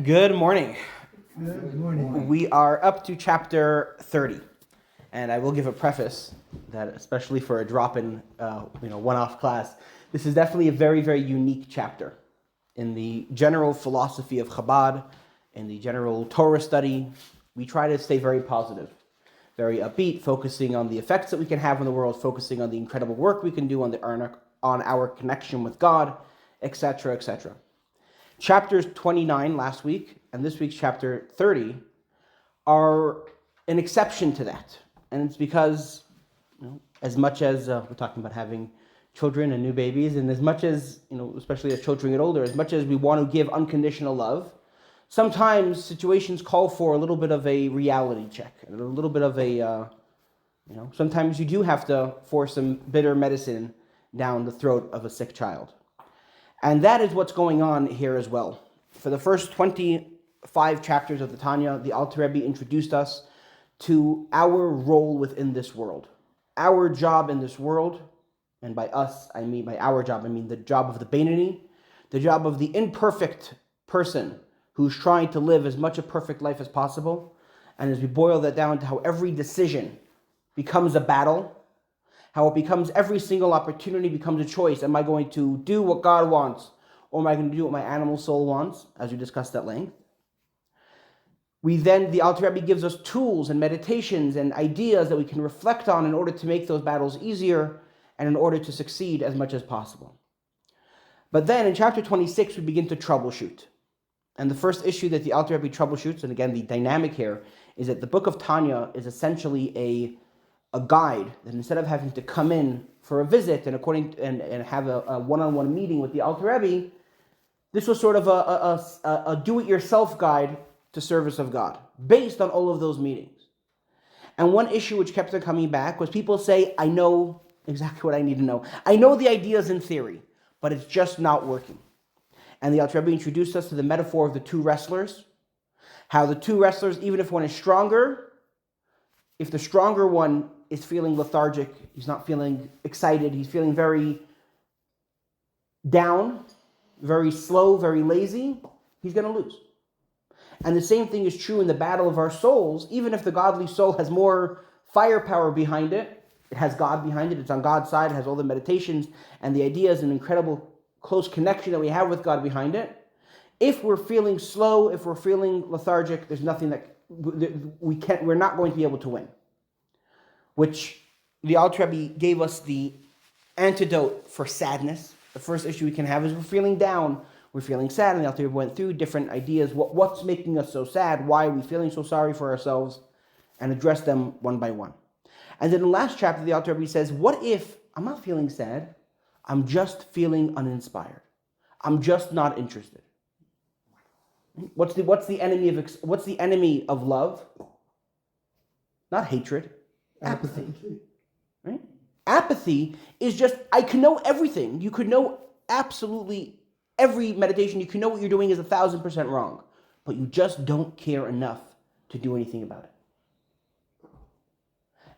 Good morning. Good morning. We are up to chapter 30, and I will give a preface that, especially for a drop-in, one-off class, this is definitely a very, very unique chapter in the general philosophy of Chabad, in the general Torah study. We try to stay very positive, very upbeat, focusing on the effects that we can have in the world, focusing on the incredible work we can do on our connection with God, etc., etc. Chapters 29 last week and this week's chapter 30 are an exception to that. And it's because, as much as we're talking about having children and new babies, and as much as, especially as children get older, as much as we want to give unconditional love, sometimes situations call for a little bit of a reality check, and a little bit of a, sometimes you do have to force some bitter medicine down the throat of a sick child. And that is what's going on here as well. For the first 25 chapters of the Tanya, the Alter Rebbe introduced us to our role within this world. Our job in this world, and by us, by our job, I mean the job of the Beinoni, the job of the imperfect person who's trying to live as much a perfect life as possible. And as we boil that down to how every decision becomes a battle, how it becomes every single opportunity becomes a choice. Am I going to do what God wants, or am I going to do what my animal soul wants, as we discussed at length? The Alter Rebbe gives us tools and meditations and ideas that we can reflect on in order to make those battles easier and in order to succeed as much as possible. But then in chapter 26, we begin to troubleshoot. And the first issue that the Alter Rebbe troubleshoots, and again, the dynamic here, is that the book of Tanya is essentially a guide that instead of having to come in for a visit and have a one-on-one meeting with the Alter Rebbe, this was sort of a do-it-yourself guide to service of God, based on all of those meetings. And one issue which kept on coming back was people say, I know exactly what I need to know. I know the ideas in theory, but it's just not working. And the Alter Rebbe introduced us to the metaphor of the two wrestlers, how the two wrestlers, even if one is stronger, if the stronger one is feeling lethargic, he's not feeling excited, he's feeling very down, very slow, very lazy, he's going to lose. And the same thing is true in the battle of our souls. Even if the godly soul has more firepower behind it, it has God behind it, it's on God's side, it has all the meditations and the ideas and incredible close connection that we have with God behind it. If we're feeling slow, if we're feeling lethargic, there's nothing that we're not going to be able to win. Which the Alter Rebbe gave us the antidote for sadness. The first issue we can have is we're feeling down, we're feeling sad, and the Alter Rebbe went through different ideas. What's making us so sad? Why are we feeling so sorry for ourselves? And address them one by one. And then in the last chapter, the Alter Rebbe says, what if I'm not feeling sad? I'm just feeling uninspired. I'm just not interested. What's the enemy of love? Not hatred. Apathy. Right? Apathy is just, I can know everything. You could know absolutely every meditation. You can know what you're doing is 1,000% wrong, but you just don't care enough to do anything about it.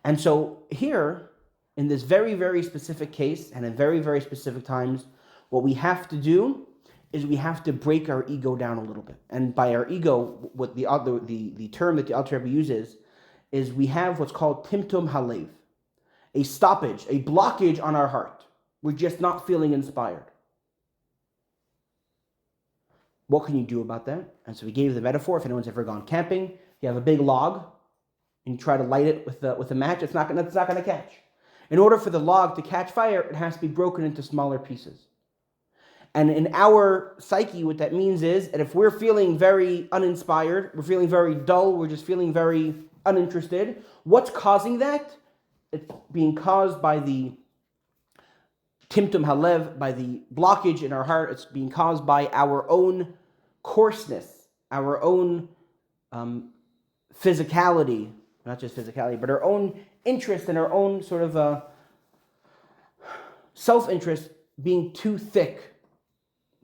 And so here, in this very, very specific case, and in very, very specific times, what we have to do is we have to break our ego down a little bit. And by our ego, what the term that the Alter Rebbe uses is we have what's called timtum halev, a stoppage, a blockage on our heart. We're just not feeling inspired. What can you do about that? And so we gave the metaphor. If anyone's ever gone camping, you have a big log, and you try to light it with a match. It's not going to catch. In order for the log to catch fire, it has to be broken into smaller pieces. And in our psyche, what that means is that if we're feeling very uninspired, we're feeling very dull, we're just feeling very uninterested, what's causing that? It's being caused by the timtum halev, by the blockage in our heart. It's being caused by our own coarseness, our own physicality, not just physicality, but our own interest and our own sort of self-interest being too thick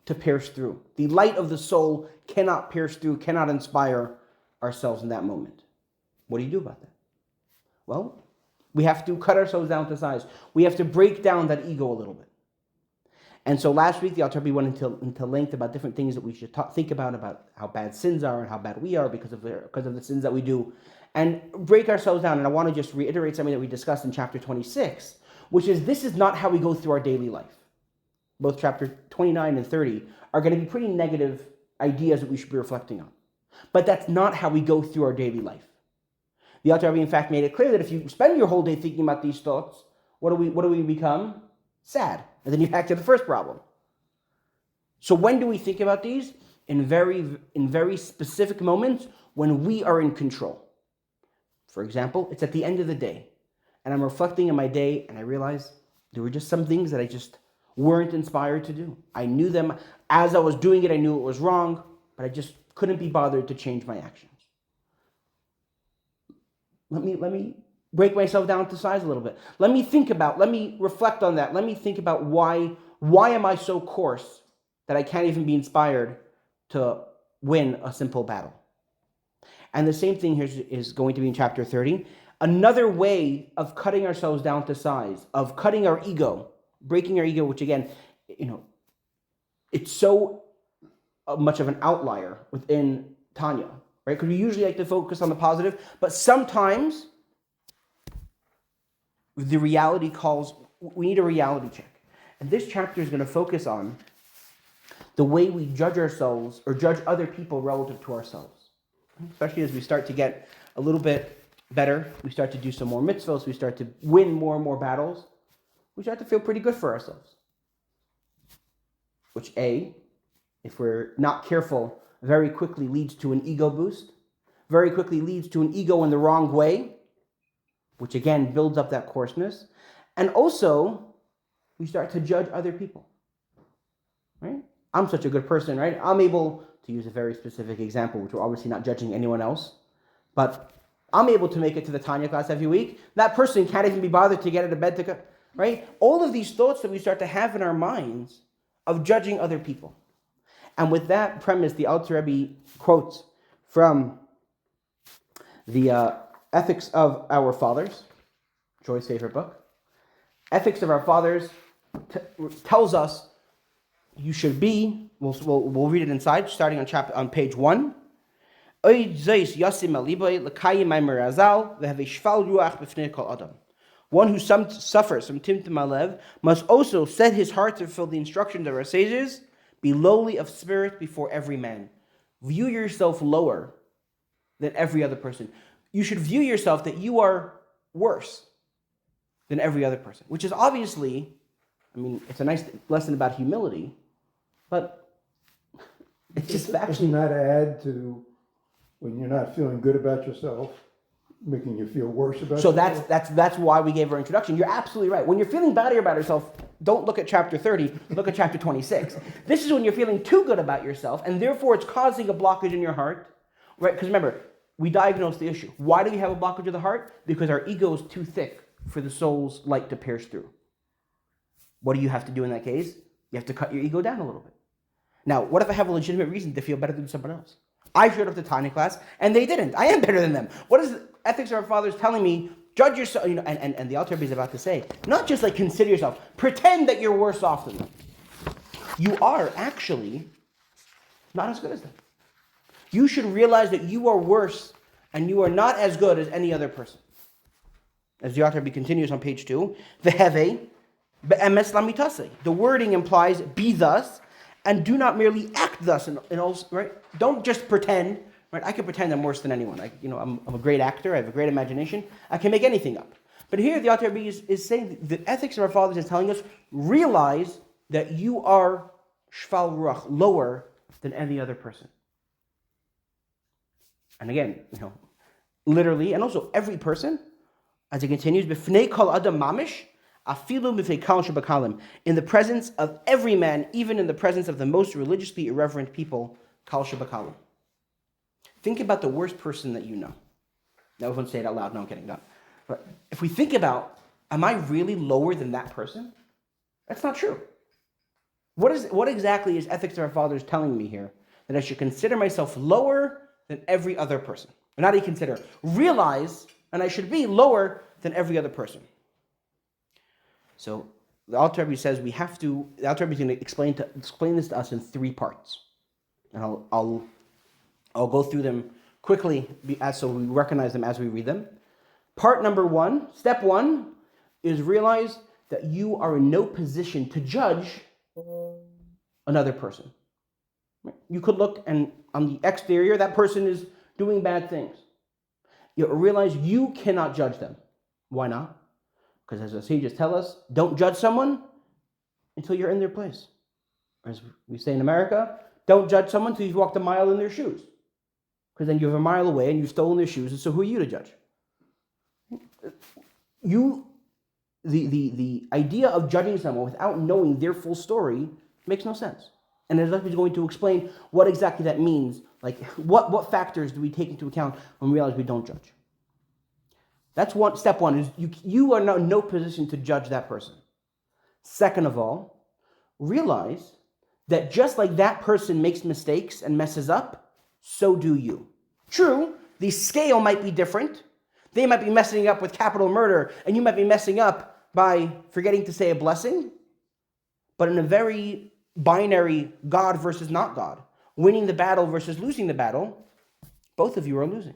to pierce through. The light of the soul cannot pierce through, cannot inspire ourselves in that moment. What do you do about that? Well, we have to cut ourselves down to size. We have to break down that ego a little bit. And so last week, the Alter Rebbe went into length about different things that we should think about how bad sins are and how bad we are because of the sins that we do, and break ourselves down. And I want to just reiterate something that we discussed in chapter 26, which is this is not how we go through our daily life. Both chapter 29 and 30 are going to be pretty negative ideas that we should be reflecting on. But that's not how we go through our daily life. The Alter Rebbe, in fact, made it clear that if you spend your whole day thinking about these thoughts, what do we become? Sad. And then you're back to the first problem. So when do we think about these? In very specific moments when we are in control. For example, it's at the end of the day, and I'm reflecting on my day, and I realize there were just some things that I just weren't inspired to do. I knew them. As I was doing it, I knew it was wrong, but I just couldn't be bothered to change my actions. Let me break myself down to size a little bit. Let me reflect on that. Let me think about why am I so coarse that I can't even be inspired to win a simple battle. And the same thing here is going to be in chapter 30. Another way of cutting ourselves down to size, of cutting our ego, breaking our ego, which again, it's so much of an outlier within Tanya, right? Because we usually like to focus on the positive, but sometimes the reality calls, we need a reality check. And this chapter is going to focus on the way we judge ourselves or judge other people relative to ourselves. Especially as we start to get a little bit better, we start to do some more mitzvahs, we start to win more and more battles, we start to feel pretty good for ourselves. Which if we're not careful, very quickly leads to an ego boost, very quickly leads to an ego in the wrong way, which again builds up that coarseness. And also, we start to judge other people, right? I'm such a good person, right? I'm able to use a very specific example, which we're obviously not judging anyone else, but I'm able to make it to the Tanya class every week. That person can't even be bothered to get out of bed to go, right? All of these thoughts that we start to have in our minds of judging other people. And with that premise, the Alter Rebbe quotes from the Ethics of Our Fathers, Joy's favorite book. Ethics of Our Fathers tells us you should be, we'll read it inside, starting on page 1. One who suffers from timtum alev must also set his heart to fulfill the instructions of our sages, be lowly of spirit before every man. View yourself lower than every other person. You should view yourself that you are worse than every other person, which is obviously, it's a nice lesson about humility, but it's just actually not add to when you're not feeling good about yourself, making you feel worse about yourself. So that's why we gave our introduction. You're absolutely right. When you're feeling bad about yourself, don't look at chapter 30, look at chapter 26. This is when you're feeling too good about yourself, and therefore it's causing a blockage in your heart, right? Because remember, we diagnosed the issue. Why do we have a blockage of the heart? Because our ego is too thick for the soul's light to pierce through. What do you have to do in that case? You have to cut your ego down a little bit. Now, what if I have a legitimate reason to feel better than someone else? I showed up to Tanya class, and they didn't. I am better than them. What is the Ethics of Our Fathers telling me? Judge yourself, and the Alter Rebbe is about to say, not just like consider yourself, pretend that you're worse off than them. You are actually not as good as them. You should realize that you are worse, and you are not as good as any other person. As the Alter Rebbe continues on page 2, Veheve be'emes lamitase. The wording implies be thus, and do not merely act thus. In all, right? Don't just pretend. Right? I can pretend I'm worse than anyone. I'm a great actor. I have a great imagination. I can make anything up. But here the Alter Rebbe is saying the Ethics of Our Fathers is telling us, realize that you are shval ruach, lower than any other person. And again, literally, and also every person, as it continues, b'fnei kol adam mamish, afilu b'fnei kal shebakalim, in the presence of every man, even in the presence of the most religiously irreverent people, kal shebakalim. Think about the worst person that you know. Now, everyone say it out loud. No, I'm kidding. No. But if we think about, am I really lower than that person? That's not true. What exactly is Ethics of Our Fathers telling me here? That I should consider myself lower than every other person. Or not even consider. Realize, and I should be lower than every other person. So the Alter Rebbe says the Alter Rebbe is going to explain this to us in 3 parts. And I'll go through them quickly so we recognize them as we read them. Part number 1, step 1, is realize that you are in no position to judge another person. You could look, and on the exterior, that person is doing bad things. You realize you cannot judge them. Why not? Because as the sages tell us, don't judge someone until you're in their place. As we say in America, don't judge someone until you've walked a mile in their shoes. Because then you're a mile away and you've stolen their shoes, and so who are you to judge? The idea of judging someone without knowing their full story makes no sense. And Rabbi is going to explain what exactly that means. Like, what factors do we take into account when we realize we don't judge? That's step 1, is you are not in no position to judge that person. Second of all, realize that just like that person makes mistakes and messes up, so do you. True, the scale might be different. They might be messing up with capital murder, and you might be messing up by forgetting to say a blessing. But in a very binary God versus not God, winning the battle versus losing the battle, both of you are losing.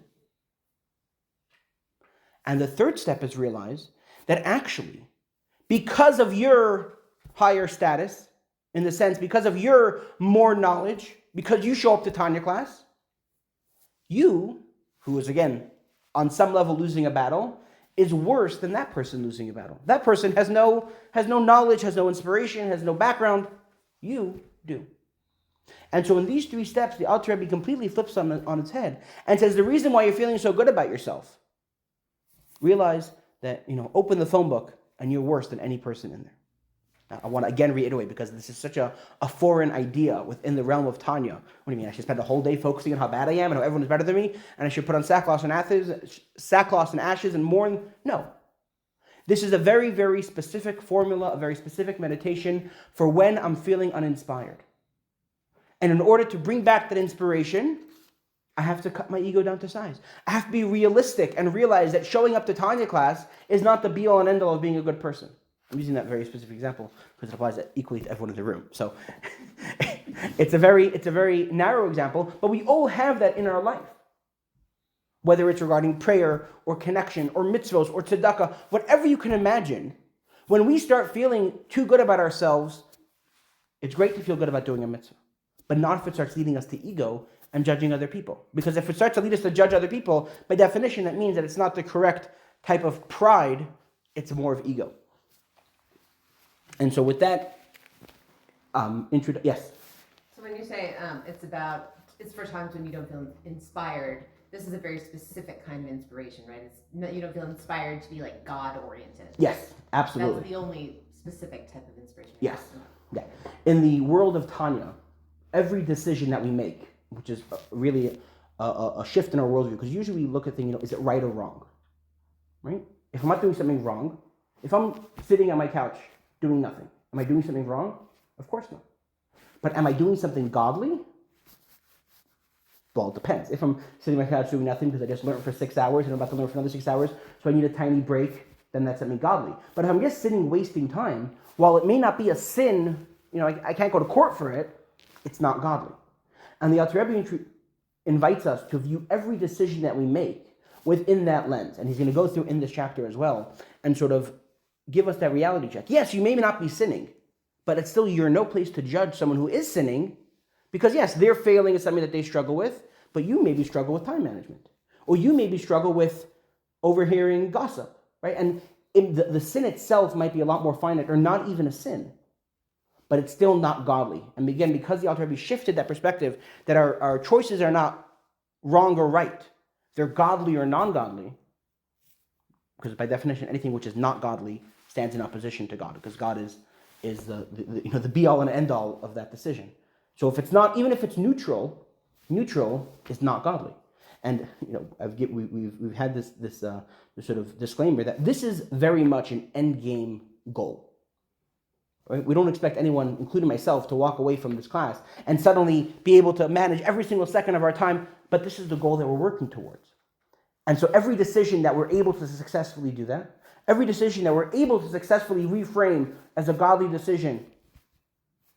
And the third step is realize that actually, because of your higher status, in the sense, because of your more knowledge, because you show up to Tanya class, you, who is again, on some level losing a battle, is worse than that person losing a battle. That person has no knowledge, has no inspiration, has no background. You do. And so in these 3 steps, the Alter Rebbe completely flips on its head and says the reason why you're feeling so good about yourself, realize that, open the phone book and you're worse than any person in there. Now, I want to again reiterate, because this is such a foreign idea within the realm of Tanya. What do you mean? I should spend a whole day focusing on how bad I am and how everyone is better than me, and I should put on sackcloth and ashes and mourn? No. This is a very, very specific formula, a very specific meditation for when I'm feeling uninspired. And in order to bring back that inspiration, I have to cut my ego down to size. I have to be realistic and realize that showing up to Tanya class is not the be-all and end-all of being a good person. I'm using that very specific example because it applies equally to everyone in the room. So it's a very narrow example, but we all have that in our life. Whether it's regarding prayer or connection or mitzvos or tzedakah, whatever you can imagine, when we start feeling too good about ourselves, it's great to feel good about doing a mitzvah, but not if it starts leading us to ego and judging other people. Because if it starts to lead us to judge other people, by definition, that means that it's not the correct type of pride, it's more of ego. And so with that, yes? So when you say it's for times when you don't feel inspired, this is a very specific kind of inspiration, right? You don't feel inspired to be like God-oriented. Yes, absolutely. That's the only specific type of inspiration. Yes. Yeah. In the world of Tanya, every decision that we make, which is really a shift in our worldview, because usually we look at things, is it right or wrong? Right? If I'm not doing something wrong, if I'm sitting on my couch doing nothing, am I doing something wrong? Of course not. But am I doing something godly? Well, it depends. If I'm sitting on my couch doing nothing because I just learned for 6 hours and I'm about to learn for another 6 hours, so I need a tiny break, then that's something godly. But if I'm just sitting wasting time, while it may not be a sin, I can't go to court for it, it's not godly. And the Alter Rebbe invites us to view every decision that we make within that lens. And he's going to go through in this chapter as well and sort of give us that reality check. Yes, you may not be sinning, but it's still, you're in no place to judge someone who is sinning, because yes, their failing is something that they struggle with, but you maybe struggle with time management. Or you maybe struggle with overhearing gossip, right? And the sin itself might be a lot more finite or not even a sin, but it's still not godly. And again, because the Alter Rebbe shifted that perspective, that our choices are not wrong or right, they're godly or non-godly, because by definition, anything which is not godly stands in opposition to God, because God is the be-all and end-all of that decision. So if it's not, even if it's neutral is not godly. And we've had this sort of disclaimer that this is very much an end game goal. Right? We don't expect anyone, including myself, to walk away from this class and suddenly be able to manage every single second of our time, but this is the goal that we're working towards. And so every decision that we're able to successfully do that, every decision that we're able to successfully reframe as a godly decision,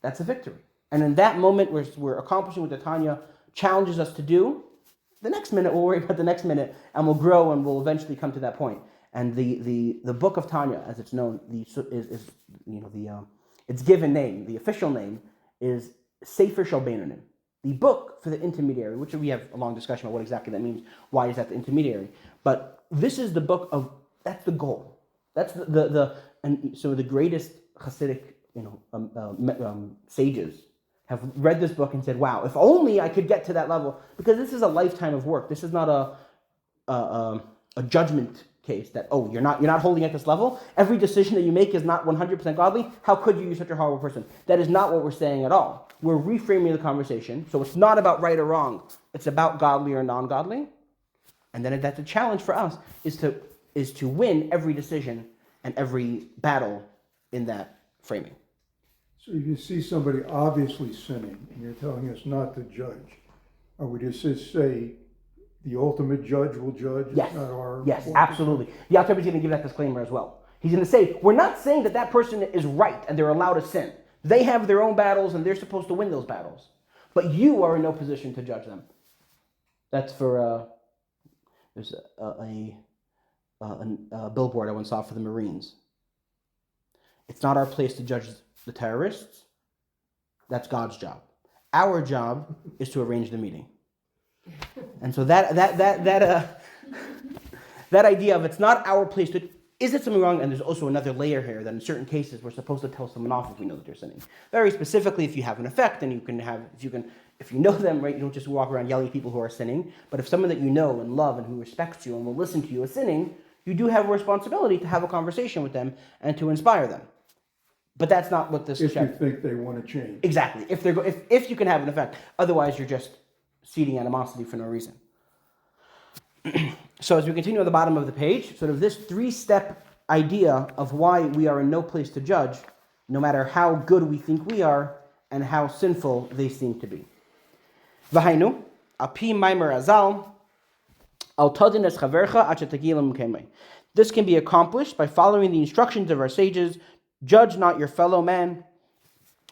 that's a victory. And in that moment, we're accomplishing what the Tanya challenges us to do. The next minute, we'll worry about the next minute, and we'll grow, and we'll eventually come to that point. And the book of Tanya, as it's known, its given name, the official name, is Sefer Shel Beinonim, the book for the intermediary, which we have a long discussion about what exactly that means. Why is that the intermediary? But this is the book of, that's the goal. That's and so the greatest Hasidic, sages have read this book and said, "Wow, if only I could get to that level." Because this is a lifetime of work. This is not a judgment case that, oh, you're not holding at this level. Every decision that you make is not 100% godly. How could you? You're such a horrible person. That is not what we're saying at all. We're reframing the conversation. So it's not about right or wrong. It's about godly or non-godly. And then that's a challenge for us is to win every decision and every battle in that framing. So if you see somebody obviously sinning and you're telling us not to judge, are we just say the ultimate judge will judge? Yes, it's not our yes, fault? absolutely. The Alter Rebbe is going to give that disclaimer as well. He's going to say, we're not saying that person is right and they're allowed to sin. They have their own battles and they're supposed to win those battles. But you are in no position to judge them. That's for, there's a billboard I once saw for the Marines. It's not our place to judge the terrorists. That's God's job. Our job is to arrange the meeting. And so that idea of it's not our place to, is it something wrong? And there's also another layer here that in certain cases we're supposed to tell someone off if we know that they're sinning. Very specifically, if you have an effect and if you know them, right, you don't just walk around yelling at people who are sinning. But if someone that you know and love and who respects you and will listen to you is sinning, you do have a responsibility to have a conversation with them and to inspire them. But that's not what this. If you think they want to change. Exactly. If you can have an effect, otherwise you're just seeding animosity for no reason. So as we continue at the bottom of the page, sort of this 3-step idea of why we are in no place to judge, no matter how good we think we are and how sinful they seem to be. V'hainu, api maimer azal, al tadin es chavercha at shetagilam kemei. This can be accomplished by following the instructions of our sages. Judge not your fellow man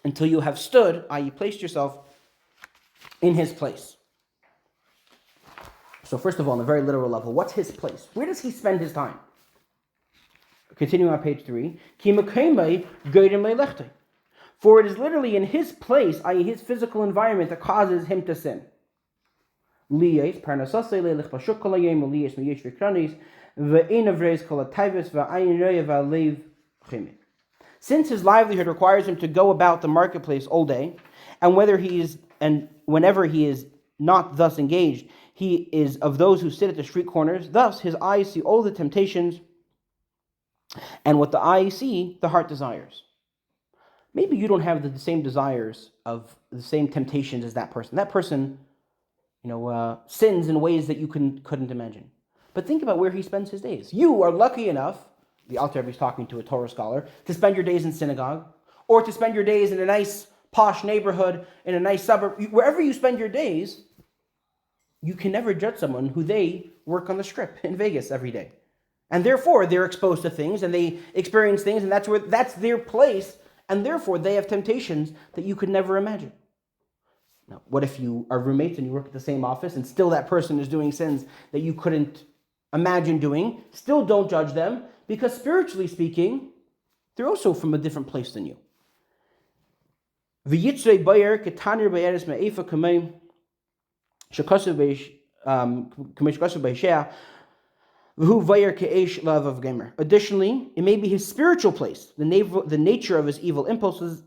until you have stood, i.e. placed yourself in his place. So first of all, on a very literal level, what's his place? Where does he spend his time? Continuing on page 3, for it is literally in his place, i.e. his physical environment, that causes him to sin. Since his livelihood requires him to go about the marketplace all day, and whenever he is not thus engaged, he is of those who sit at the street corners. Thus, his eyes see all the temptations, and what the eye see, the heart desires. Maybe you don't have the same desires of the same temptations as that person. That person, sins in ways that you couldn't imagine. But think about where he spends his days. You are lucky enough, the Alter Rebbe is talking to a Torah scholar, to spend your days in synagogue, or to spend your days in a nice posh neighborhood, in a nice suburb. Wherever you spend your days, you can never judge someone who they work on the Strip in Vegas every day. And therefore, they're exposed to things, and they experience things, and that's their place, and therefore they have temptations that you could never imagine. Now, what if you are roommates and you work at the same office, and still that person is doing sins that you couldn't imagine doing? Still don't judge them, because spiritually speaking, they're also from a different place than you. Additionally, it may be his spiritual place, the nature of his evil impulse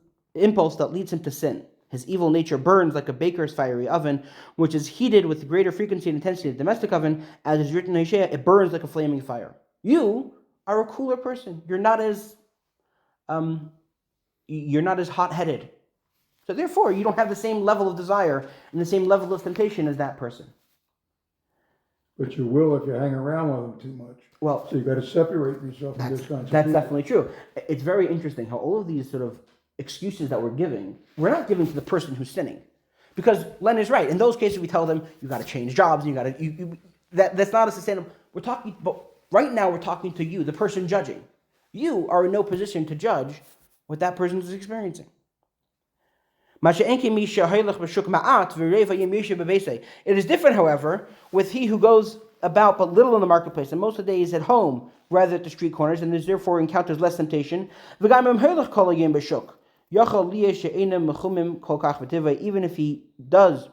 that leads him to sin. His evil nature burns like a baker's fiery oven, which is heated with greater frequency and intensity than a domestic oven. As is written in Isaiah, it burns like a flaming fire. You are a cooler person. You're not as hot-headed. So therefore, you don't have the same level of desire and the same level of temptation as that person. But you will if you hang around with them too much. Well, so you've got to separate yourself from this kind of That's people. definitely true. It's very interesting how all of these sort of excuses that we're not giving to the person who's sinning. Because Len is right. In those cases, we tell them, you got to change jobs, and that's not a sustainable. We're talking about Right now we're talking to you, the person judging. You are in no position to judge what that person is experiencing. It is different, however, with he who goes about but little in the marketplace, and most of the day is at home rather at the street corners, and therefore encounters less temptation. Even if he does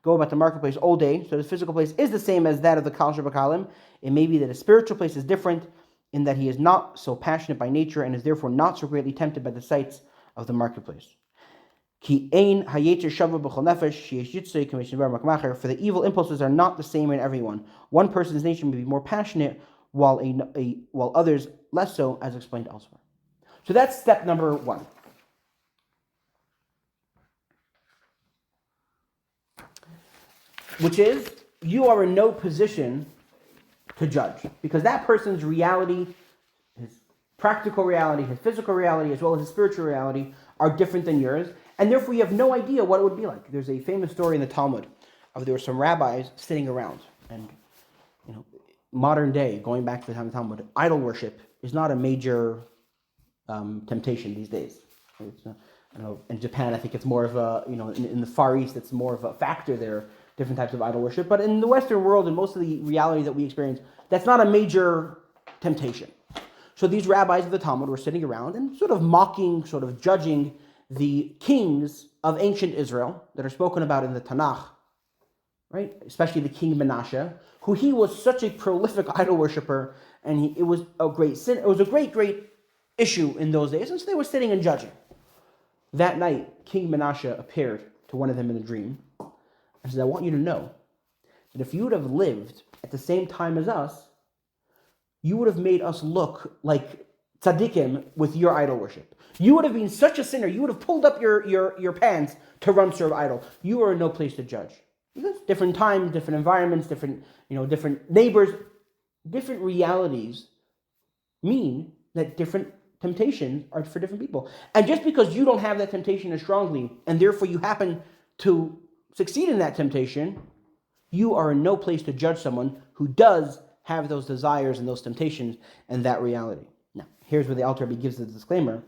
go about the marketplace all day, so his physical place is the same as that of the Kal Shabakalim, it may be that his spiritual place is different in that he is not so passionate by nature and is therefore not so greatly tempted by the sights of the marketplace. For the evil impulses are not the same in everyone. One person's nature may be more passionate, while others less so, as explained elsewhere. So that's step number 1. Which is, you are in no position to judge, because that person's reality, his practical reality, his physical reality, as well as his spiritual reality, are different than yours, and therefore you have no idea what it would be like. There's a famous story in the Talmud of there were some rabbis sitting around, and modern day, going back to the time of the Talmud, idol worship is not a major temptation these days. It's, in Japan, I think it's more of a, in the Far East, it's more of a factor there, different types of idol worship. But in the Western world, and most of the reality that we experience, that's not a major temptation. So these rabbis of the Talmud were sitting around and sort of mocking, sort of judging the kings of ancient Israel that are spoken about in the Tanakh, right? Especially the king Menashe, who he was such a prolific idol worshiper, and it was a great sin. It was a great, great issue in those days, and so they were sitting and judging. That night, King Menashe appeared to one of them in a dream and said, I want you to know that if you would have lived at the same time as us, you would have made us look like tzaddikim with your idol worship. You would have been such a sinner. You would have pulled up your pants to run serve idol. You are in no place to judge. Because different times, different environments, different neighbors, different realities mean that different temptations are for different people. And just because you don't have that temptation as strongly, and therefore you happen to succeed in that temptation, you are in no place to judge someone who does have those desires and those temptations and that reality. Now, here's where the Alter Rebbe gives the disclaimer,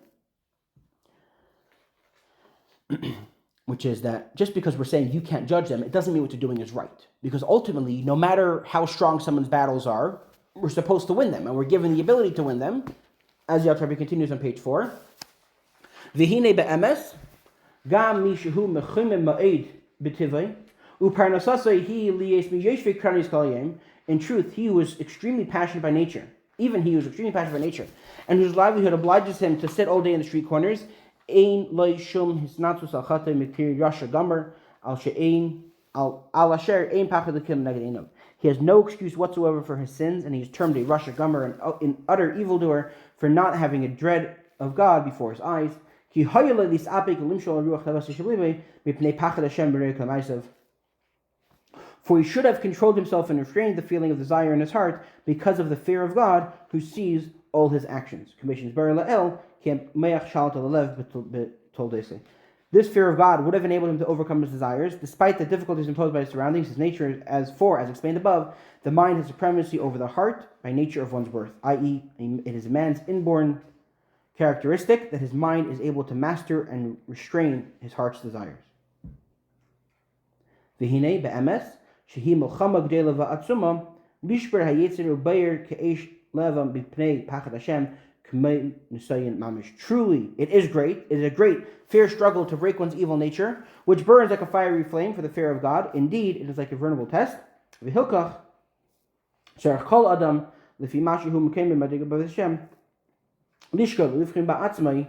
which is that just because we're saying you can't judge them, it doesn't mean what you're doing is right. Because ultimately, no matter how strong someone's battles are, we're supposed to win them, and we're given the ability to win them. As the Alter Rebbe continues on page 4, V'hinei be'emes, gam mi shehu mechimim ma'ed b'tivai, u'parnasasai hi liyes miyeshvei kranis kol yom. In truth, he who is extremely passionate by nature, even he who is extremely passionate by nature, and whose livelihood obliges him to sit all day in the street corners, ein loy shum hisnatus al chatay mikir yasha gomer al she'ein al asher ein pachad l'kim neged einam. He has no excuse whatsoever for his sins, and he is termed a rasha gomer, an utter evildoer, for not having a dread of God before his eyes. Ki hayala lisapik limshol ruach tavas shelibe mipnei pachad Hashem b'rei k'maisav. For he should have controlled himself and restrained the feeling of desire in his heart because of the fear of God, who sees all his actions. This fear of God would have enabled him to overcome his desires, despite the difficulties imposed by his surroundings. His nature, as explained above, the mind has supremacy over the heart by nature of one's birth, i.e., it is a man's inborn characteristic that his mind is able to master and restrain his heart's desires. V'hinei be'emes, shehi milchama gdela va'atzuma, lishber hayetzer u'bayir ke'esh levam b'pnei pachad Hashem k'mei nisayin mamish. Truly, it is a great fierce struggle to break one's evil nature, which burns like a fiery flame for the fear of God. Indeed, it is like a veritable test. V'hilkach, sharach kol adam, l'fi mashu hu mekem b'madig b'Hashem, lishkol l'ifchim ba'atzmai.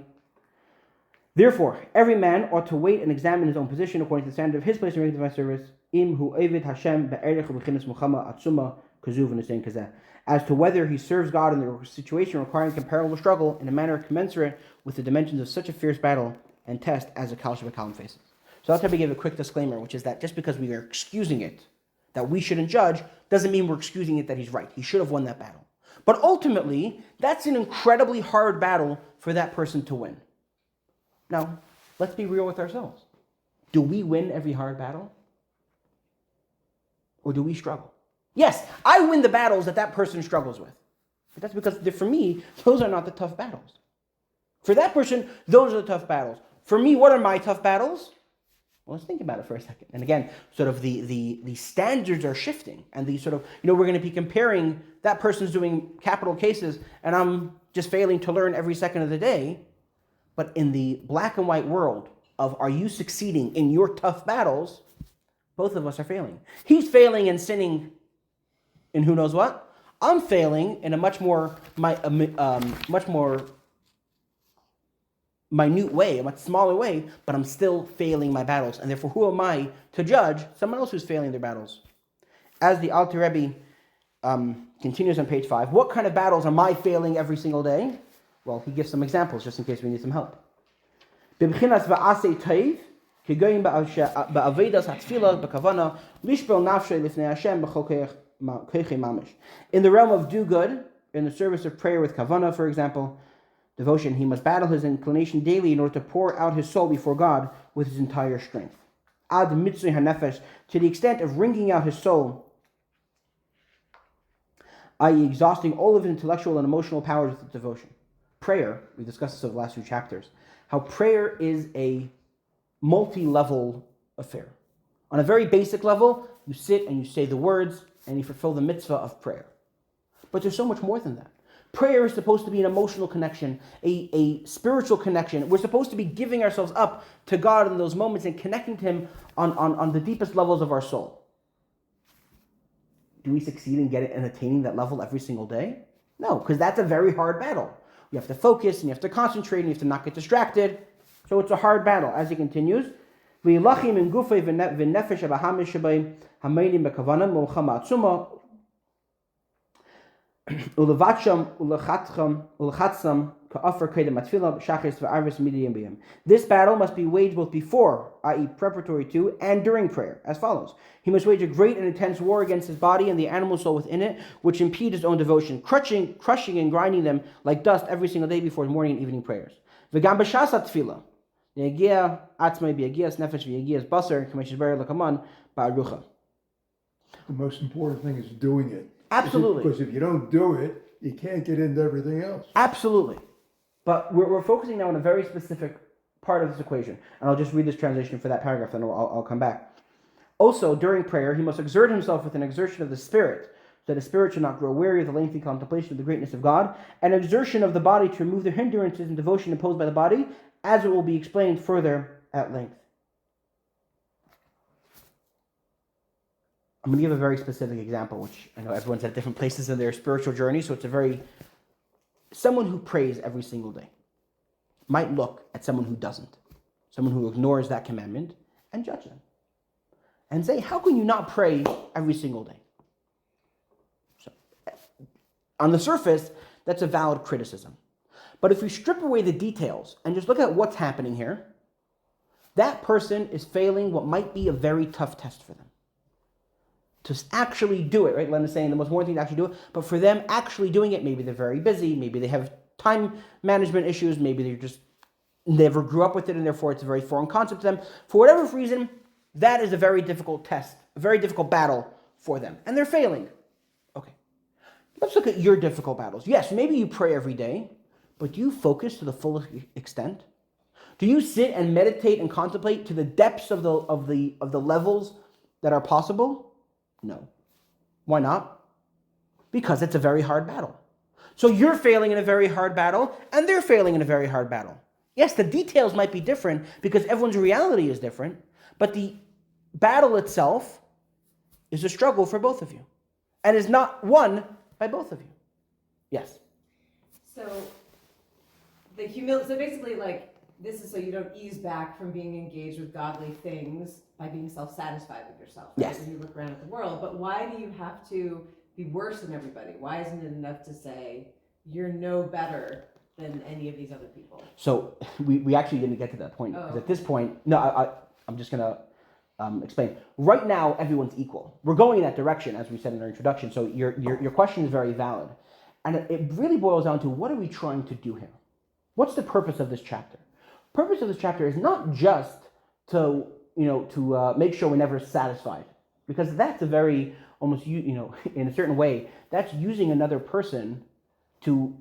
Therefore, every man ought to wait and examine his own position according to the standard of his place in divine service. Im hu evid Hashem be'erech u'b'chinas muchama atzuma kazuv v'nesein kazeh. As to whether he serves God in the situation requiring comparable struggle in a manner commensurate with the dimensions of such a fierce battle and test as a Kal Shabbat faces. So that's why we give a quick disclaimer, which is that just because we are excusing it, that we shouldn't judge, doesn't mean we're excusing it that he's right. He should have won that battle. But ultimately, that's an incredibly hard battle for that person to win. Now, let's be real with ourselves. Do we win every hard battle? Or do we struggle? Yes, I win the battles that person struggles with. But that's because for me, those are not the tough battles. For that person, those are the tough battles. For me, what are my tough battles? Well, let's think about it for a second. And again, sort of the standards are shifting. And the sort of, we're going to be comparing that person's doing capital cases and I'm just failing to learn every second of the day. But in the black and white world of are you succeeding in your tough battles, both of us are failing. He's failing and sinning in who knows what. I'm failing in a much more minute way, a much smaller way, but I'm still failing my battles. And therefore, who am I to judge someone else who's failing their battles? As the Alter Rebbe continues on page 5, what kind of battles am I failing every single day? Well, he gives some examples just in case we need some help. B'bchinas v'asei teiv, kigoyim ba'avedas hatfilah b'kavana, lishbel nafshe lifnei Hashem b'chol kochei mamish. In the realm of do good, in the service of prayer with kavana, for example, devotion, he must battle his inclination daily in order to pour out his soul before God with his entire strength. Ad mitzvah hanefesh, to the extent of wringing out his soul, i.e. exhausting all of his intellectual and emotional powers with devotion. Prayer, we discussed this over the last few chapters, how prayer is a multi-level affair. On a very basic level, you sit and you say the words and you fulfill the mitzvah of prayer. But there's so much more than that. Prayer is supposed to be an emotional connection, a spiritual connection. We're supposed to be giving ourselves up to God in those moments and connecting to Him on the deepest levels of our soul. Do we succeed in attaining that level every single day? No, because that's a very hard battle. You have to focus and you have to concentrate and you have to not get distracted. So it's a hard battle. As he continues, this battle must be waged both before, i.e. preparatory to, and during prayer, as follows. He must wage a great and intense war against his body and the animal soul within it, which impede his own devotion, crushing and grinding them like dust every single day before his morning and evening prayers. The most important thing is doing it. Absolutely. Because if you don't do it, you can't get into everything else. Absolutely. But we're focusing now on a very specific part of this equation. And I'll just read this translation for that paragraph, then I'll come back. Also, during prayer, he must exert himself with an exertion of the spirit, so that his spirit should not grow weary of the lengthy contemplation of the greatness of God, and exertion of the body to remove the hindrances and devotion imposed by the body, as it will be explained further at length. I'm going to give a very specific example, which I know everyone's at different places in their spiritual journey, so someone who prays every single day might look at someone who doesn't, someone who ignores that commandment, and judge them. And say, how can you not pray every single day? So, on the surface, that's a valid criticism. But if we strip away the details and just look at what's happening here, that person is failing what might be a very tough test for them. To actually do it, right? Len is saying the most important thing to actually do it, but for them actually doing it, maybe they're very busy, maybe they have time management issues, maybe they just never grew up with it and therefore it's a very foreign concept to them. For whatever reason, that is a very difficult test, a very difficult battle for them, and they're failing. Okay, let's look at your difficult battles. Yes, maybe you pray every day, but do you focus to the full extent? Do you sit and meditate and contemplate to the depths of the levels that are possible? No. Why not? Because it's a very hard battle. So you're failing in a very hard battle, and they're failing in a very hard battle. Yes, the details might be different because everyone's reality is different, but the battle itself is a struggle for both of you, and is not won by both of you. Yes? So basically, like, this is so you don't ease back from being engaged with godly things by being self-satisfied with yourself. Right? Yes. When you look around at the world. But why do you have to be worse than everybody? Why isn't it enough to say you're no better than any of these other people? So we actually didn't get to that point. Because at this point, I'm just going to explain. Right now, everyone's equal. We're going in that direction, as we said in our introduction. So your question is very valid. And it really boils down to, what are we trying to do here? What's the purpose of this chapter? Purpose of this chapter is not just to make sure we're never satisfied, because that's a very almost in a certain way that's using another person to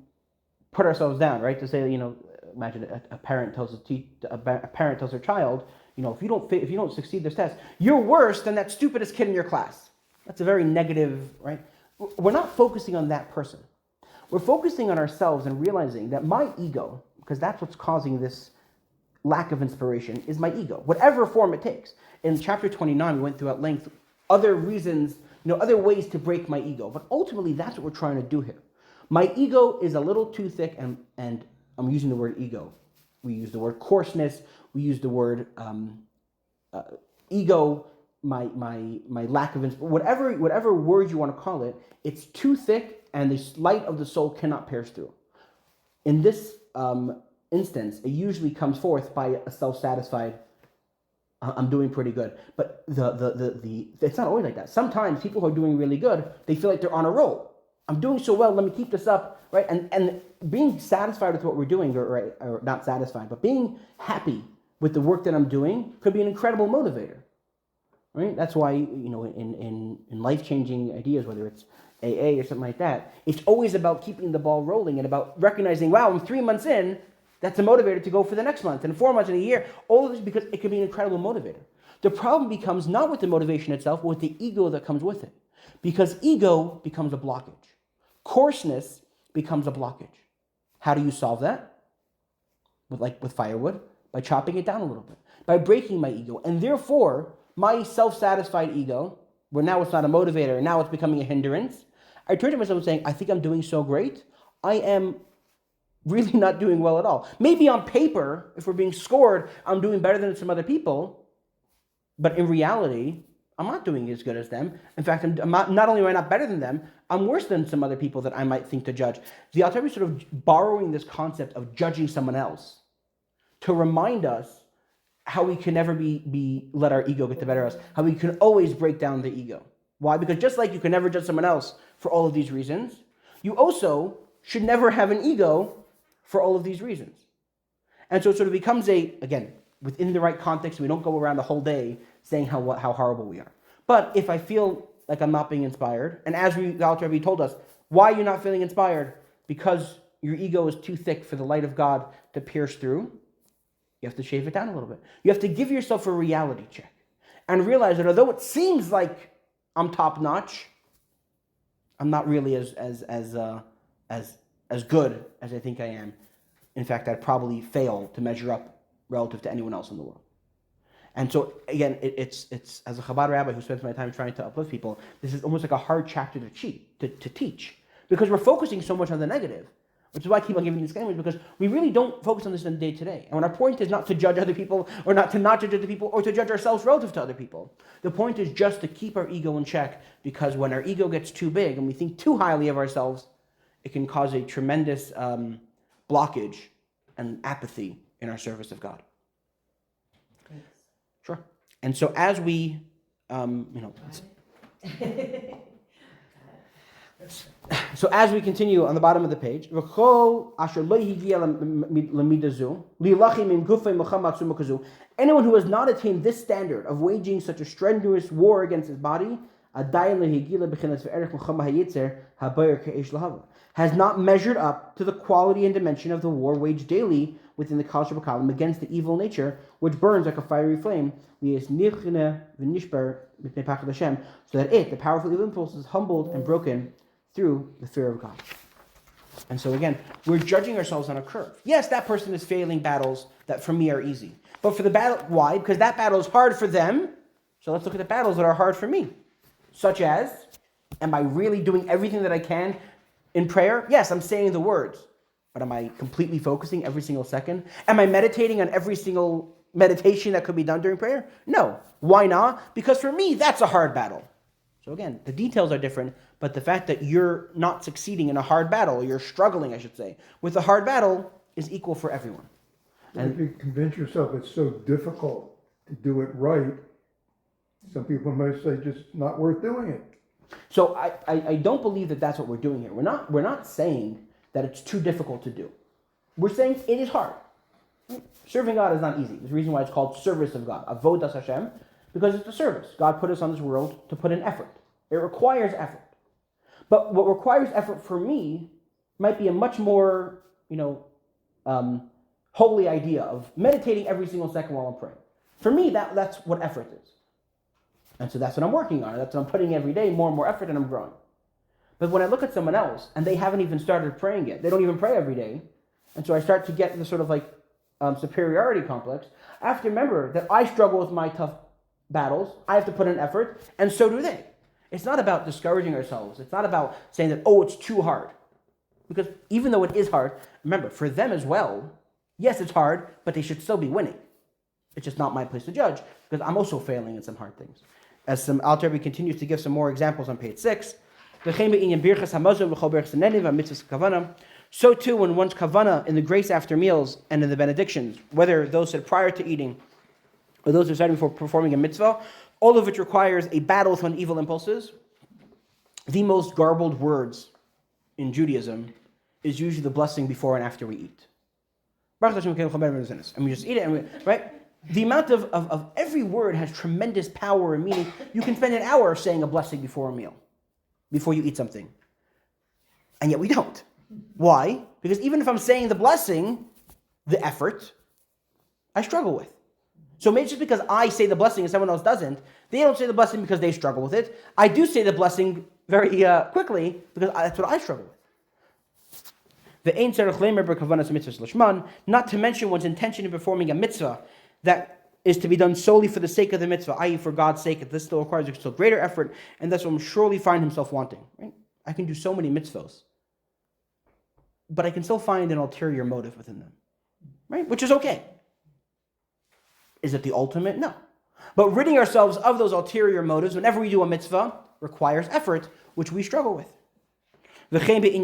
put ourselves down, right? To say, imagine a parent tells a parent tells their child, if you don't succeed this test, you're worse than that stupidest kid in your class. That's a very negative, right? We're not focusing on that person. We're focusing on ourselves and realizing that my ego, because that's what's causing this lack of inspiration, is my ego, whatever form it takes. In chapter 29, we went through at length other reasons, other ways to break my ego. But ultimately, that's what we're trying to do here. My ego is a little too thick, and I'm using the word ego. We use the word coarseness. We use the word ego. My lack of whatever word you want to call it. It's too thick, and the light of the soul cannot pierce through. In this instance, it usually comes forth by a self-satisfied, I'm doing pretty good. But it's not always like that. Sometimes people who are doing really good, they feel like they're on a roll. I'm doing so well, let me keep this up, right? And being satisfied with what we're doing, or not satisfied, but being happy with the work that I'm doing could be an incredible motivator, right? That's why, in life-changing ideas, whether it's AA or something like that, it's always about keeping the ball rolling and about recognizing, wow, I'm 3 months in, that's a motivator to go for the next month, and 4 months, and a year. All of this because it can be an incredible motivator. The problem becomes not with the motivation itself, but with the ego that comes with it. Because ego becomes a blockage. Coarseness becomes a blockage. How do you solve that? With firewood, by chopping it down a little bit, by breaking my ego. And therefore, my self-satisfied ego, where now it's not a motivator, and now it's becoming a hindrance, I turn to myself and saying, I think I'm doing so great. I am really not doing well at all. Maybe on paper, if we're being scored, I'm doing better than some other people, but in reality, I'm not doing as good as them. In fact, not only am I not better than them, I'm worse than some other people that I might think to judge. The Alter Rebbe is sort of borrowing this concept of judging someone else to remind us how we can never let our ego get the better of us, how we can always break down the ego. Why? Because just like you can never judge someone else for all of these reasons, you also should never have an ego for all of these reasons. And so it sort of becomes again, within the right context, we don't go around the whole day saying how horrible we are. But if I feel like I'm not being inspired, and as the Alter Rebbe told us, why you're not feeling inspired? Because your ego is too thick for the light of God to pierce through, you have to shave it down a little bit. You have to give yourself a reality check and realize that although it seems like I'm top notch, I'm not really as good as I think I am. In fact, I'd probably fail to measure up relative to anyone else in the world. And so, again, it's as a Chabad rabbi who spends my time trying to uplift people, this is almost like a hard chapter to teach. Because we're focusing so much on the negative, which is why I keep on giving these disclaimers, because we really don't focus on this in day to day. And when our point is not to judge other people, or not judge other people, or to judge ourselves relative to other people. The point is just to keep our ego in check, because when our ego gets too big and we think too highly of ourselves, it can cause a tremendous blockage and apathy in our service of God. Thanks. Sure. And so as we, so as we continue on the bottom of the page, anyone who has not attained this standard of waging such a strenuous war against his body, has not measured up to the quality and dimension of the war waged daily within the Kal Shabakalim against the evil nature, which burns like a fiery flame, so that the powerful evil impulse, is humbled and broken through the fear of God. And so again, we're judging ourselves on a curve. Yes, that person is failing battles that for me are easy. But for the battle, why? Because that battle is hard for them. So let's look at the battles that are hard for me. Such as, am I really doing everything that I can in prayer? Yes, I'm saying the words. But am I completely focusing every single second? Am I meditating on every single meditation that could be done during prayer? No. Why not? Because for me, that's a hard battle. So again, the details are different, but the fact that you're not succeeding in a hard battle, you're struggling, I should say, with a hard battle is equal for everyone. And if you convince yourself it's so difficult to do it right, some people might say just not worth doing it. So I don't believe that that's what we're doing here. We're not saying that it's too difficult to do. We're saying it is hard. Serving God is not easy. There's a reason why it's called service of God, avodas Hashem, because it's a service. God put us on this world to put in effort. It requires effort. But what requires effort for me might be a much more, holy idea of meditating every single second while I'm praying. For me, that's what effort is. And so that's what I'm working on. That's what I'm putting every day, more and more effort, and I'm growing. But when I look at someone else, and they haven't even started praying yet, they don't even pray every day, and so I start to get this sort of superiority complex, I have to remember that I struggle with my tough battles. I have to put in effort, and so do they. It's not about discouraging ourselves. It's not about saying that, it's too hard. Because even though it is hard, remember, for them as well, yes, it's hard, but they should still be winning. It's just not my place to judge, because I'm also failing in some hard things. As some Alter Rebbe continues to give some more examples on page 6, so too, when one's kavanah in the grace after meals and in the benedictions, whether those said prior to eating or those who said before performing a mitzvah, all of which requires a battle with one's evil impulses. The most garbled words in Judaism is usually the blessing before and after we eat. And we just eat it, right? The amount of every word has tremendous power and meaning. You can spend an hour saying a blessing before a meal, before you eat something. And yet we don't. Why? Because even if I'm saying the blessing, the effort, I struggle with. So maybe just because I say the blessing and someone else doesn't, they don't say the blessing because they struggle with it. I do say the blessing very quickly because that's what I struggle with. Not to mention one's intention in performing a mitzvah that is to be done solely for the sake of the mitzvah, i.e. for God's sake. This still requires still greater effort, and that's what will surely find himself wanting. Right? I can do so many mitzvahs, but I can still find an ulterior motive within them, right? Which is okay. Is it the ultimate? No. But ridding ourselves of those ulterior motives whenever we do a mitzvah requires effort, which we struggle with. Similarly,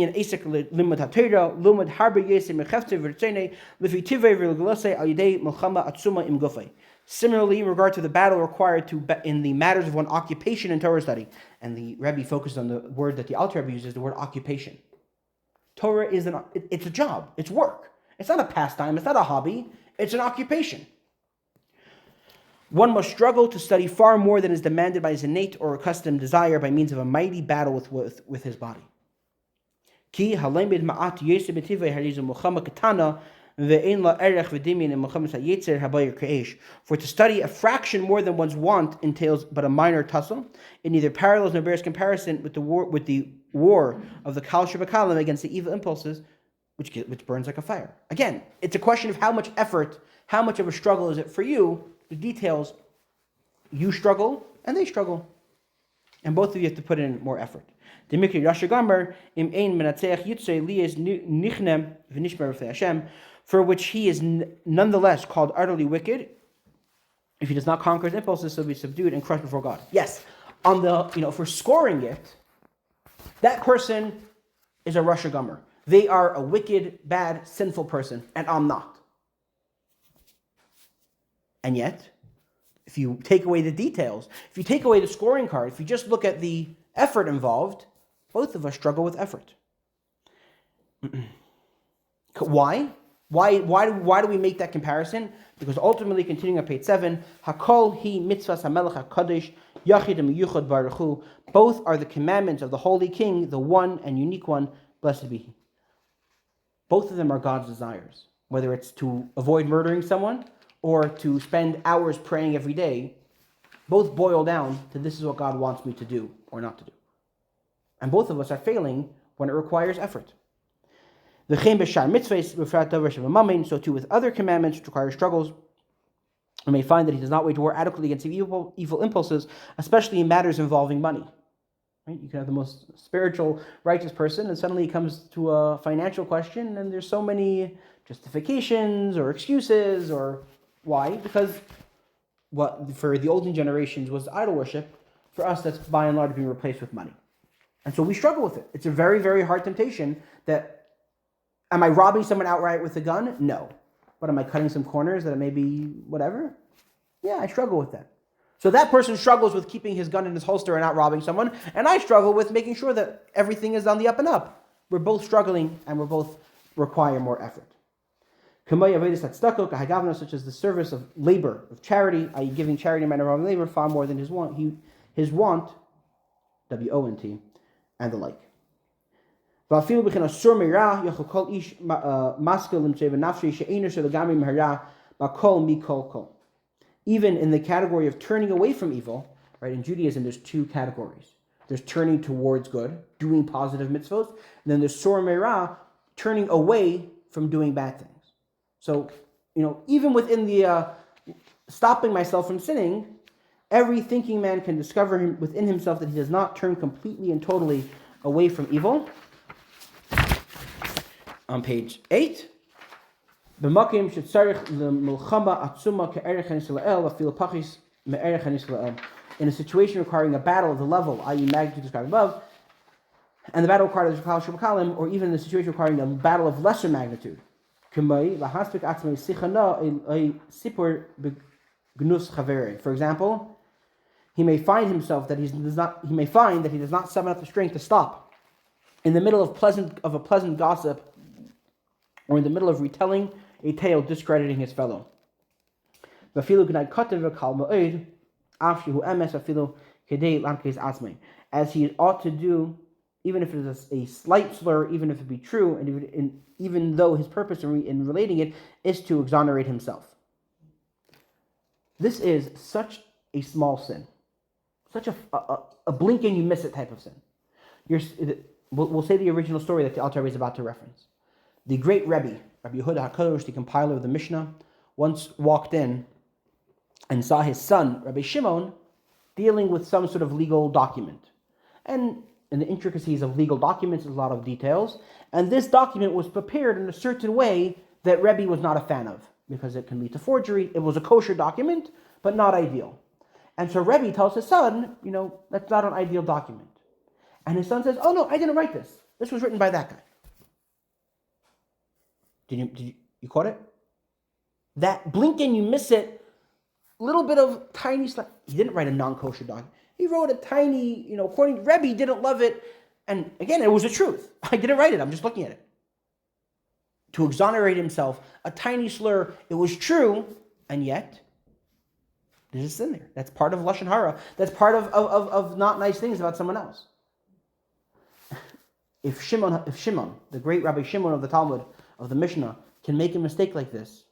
in regard to the battle required in the matters of one occupation in Torah study, and the Rabbi focused on the word that the Alter Rebbe uses, the word occupation. Torah is it's a job, it's work. It's not a pastime, it's not a hobby, it's an occupation. One must struggle to study far more than is demanded by his innate or accustomed desire by means of a mighty battle with his body. For to study a fraction more than one's want entails but a minor tussle. It neither parallels nor bears comparison with the war of the Kal Shabakalim against the evil impulses, which burns like a fire. Again, it's a question of how much effort, how much of a struggle is it for you. The details, you struggle and they struggle. And both of you have to put in more effort. For which he is nonetheless called utterly wicked. If he does not conquer his impulses, he'll be subdued and crushed before God. Yes, if we're scoring it, that person is a Rasha Gomer. They are a wicked, bad, sinful person, and I'm not. And yet, if you take away the details, if you take away the scoring card, if you just look at the effort involved, both of us struggle with effort. Why? Why do we make that comparison? Because ultimately, continuing on page 7, Hakol hi mitzvahs hamelech hakadosh yachid miyuchad baruch hu. Both are the commandments of the Holy King, the one and unique one. Blessed be He. Both of them are God's desires, whether it's to avoid murdering someone or to spend hours praying every day. Both boil down to this is what God wants me to do or not to do. And both of us are failing when it requires effort. So too with other commandments which require struggles, we may find that he does not wage war adequately against evil impulses, especially in matters involving money. Right? You can have the most spiritual, righteous person, and suddenly he comes to a financial question, and there's so many justifications or excuses. Or why? Because what for the olden generations was idol worship. For us, that's by and large being replaced with money. And so we struggle with it. It's a very, very hard temptation that, am I robbing someone outright with a gun? No. But am I cutting some corners that may be whatever? Yeah, I struggle with that. So that person struggles with keeping his gun in his holster and not robbing someone, and I struggle with making sure that everything is on the up and up. We're both struggling, and we both require more effort. Such as the service of labor, of charity, i.e. giving charity manner of labor far more than his want, W-O-N-T, and the like. Even in the category of turning away from evil, right? In Judaism, there's two categories. There's turning towards good, doing positive mitzvot, and then there's sor meira, turning away from doing bad things. So, even within the stopping myself from sinning, every thinking man can discover within himself that he does not turn completely and totally away from evil. On page 8, in a situation requiring a battle of the level, i.e. magnitude described above, and the battle required or even in a situation requiring a battle of lesser magnitude. For example, he may find that he does not summon up the strength to stop in the middle of a pleasant gossip, or in the middle of retelling a tale discrediting his fellow. As he ought to do, even if it is a slight slur, even if it be true, and even though his purpose in relating it is to exonerate himself. This is such a small sin, such a blink and you miss it type of sin. We'll say the original story that the Alter Rebbe is about to reference. The great Rabbi Yehuda HaKadosh, the compiler of the Mishnah, once walked in and saw his son, Rabbi Shimon, dealing with some sort of legal document. And in the intricacies of legal documents, there's a lot of details. And this document was prepared in a certain way that Rabbi was not a fan of, because it can lead to forgery. It was a kosher document, but not ideal. And so Rabbi tells his son, that's not an ideal document. And his son says, oh no, I didn't write this. This was written by that guy. Did you caught it? That blink and you miss it, little bit of tiny slap. He didn't write a non-kosher document. He wrote a tiny, according to Rebbe, didn't love it. And again, it was the truth. I didn't write it. I'm just looking at it. To exonerate himself, a tiny slur, it was true, and yet there's a sin there. That's part of Lashon Hara. That's part of not nice things about someone else. If Shimon, the great Rabbi Shimon of the Talmud, of the Mishnah, can make a mistake like this,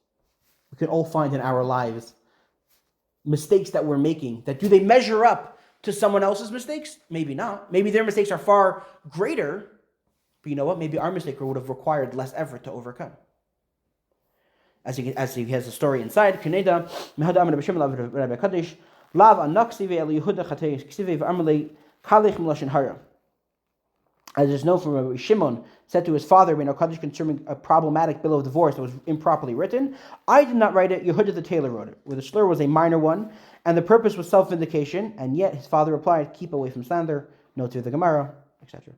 we can all find in our lives mistakes that we're making. That do they measure up to someone else's mistakes? Maybe not. Maybe their mistakes are far greater. But you know what? Maybe our mistake would have required less effort to overcome. As he has a story inside. Kaneda, Mehadam Rabbi Shimon Rabbi Kadesh, Lav Anaksive El Yehuda Chatei Ksive V'Amalei Kalich L'Lashon Hara. As is known from Rabbi Shimon, said to his father, Rabbi Kaddish, concerning a problematic bill of divorce that was improperly written, I did not write it, Yehuda the tailor wrote it, where the slur was a minor one, and the purpose was self-vindication, and yet his father replied, keep away from slander, note to the Gemara, etc.